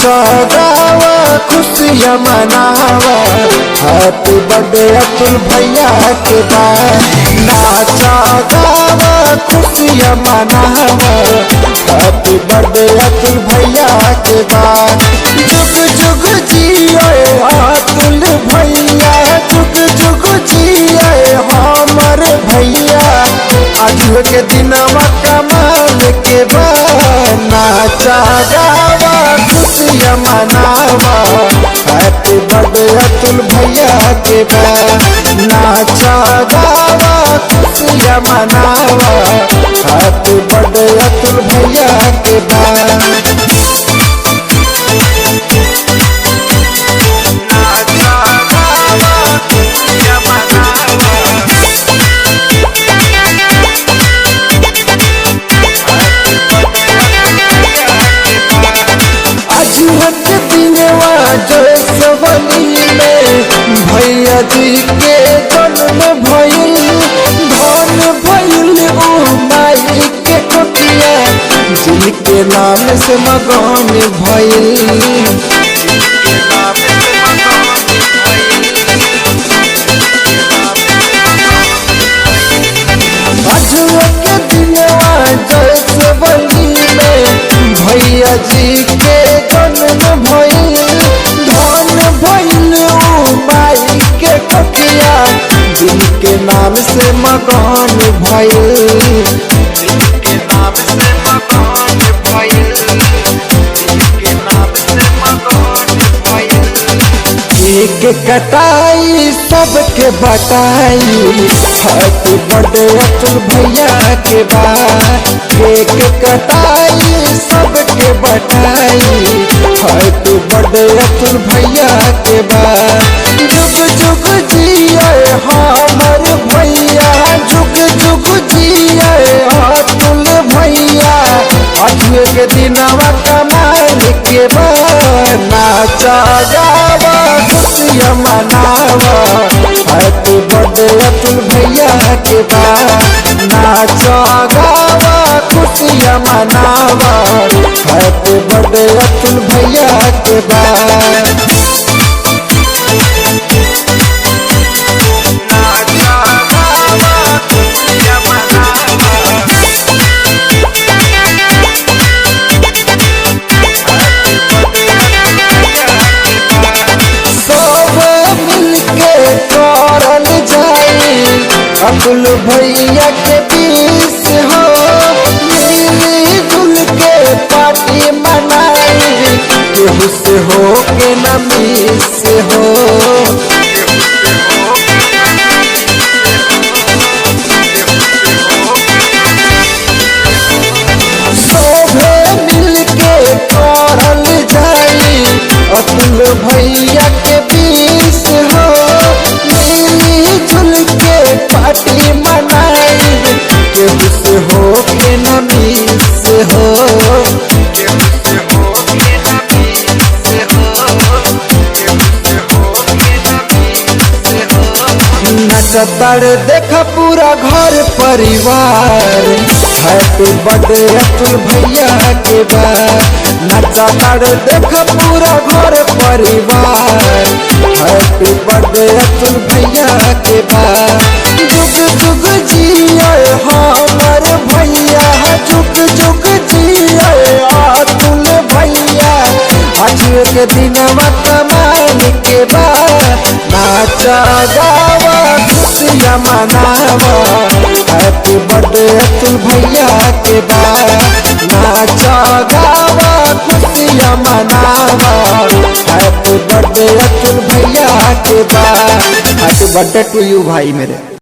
नाचा गावा खुशियाँ मनावा, हैप्पी बर्थडे अतुल भैया के बा। नाचा गावा खुशियाँ मनावा, हैप्पी बर्थडे अतुल भैया के बा। जुग जुग जिए अतुल भैया, जुग जुग जिए हमर भैया, आज के दिनवा कमाल के बा। नाचा गावा खुशियाँ मनावा, हैप्पी बर्थडे अतुल भैया के बा। नाचा गावा खुशियाँ मनावा, हैप्पी बर्थडे अतुल भैया के बा। भैया जी के जन्म भइल, धन भइल ओ माई के कोटिया, जिनके नाम से मगन भइल। के दिनवा जसवली में भैया जी के जन्म भइल, धन भइल ओ माई के कोटिया, जिनके नाम से मगन भइल। एक कटाई सबके बटाई, हैप्पी बर्थडे अतुल भैया के बा। एक कटाई सबके बटाई, हैप्पी बर्थडे अतुल भैया के बा। जुग जुग जिए हमर भैया, जुग जुग जिए अतुल भैया, आज के दिनवा कमाल के बा। नाचा गावा खुशियाँ मनावा, हैप्पी बर्थडे अतुल भैया के बा। नाचा गावा खुशियाँ मनावा, हैप्पी बर्थडे अतुल भैया के बा। अतुल भैया के बीच हो, मिली जुल के पार्टी मनाई, केहू से हो के न मिस हो। सोभे मिल के करल जाई, अतुल भैया के बीच हो, मिली जुल के पार्टी मनाई, केहू से हो के न मिस हो। नचतर देख पूरा घर परिवार, हैप्पी बर्थडे अतुल भैया के बा। नचतर देख पूरा घर परिवार, हैप्पी बर्थडे अतुल भैया के बा। जुग जुग जिए हमर भैया, जुग जुग जिए अतुल भैया, आज के दिनवा कमाल के बा। नाचा गावा खुशियाँ मनावा, हैप्पी बर्थडे अतुल भैया के बा। नाचा गावा खुशियाँ मनावा, हैप्पी बर्थडे अतुल भैया के बा। हैप्पी बर्थडे टू यू भाई मेरे।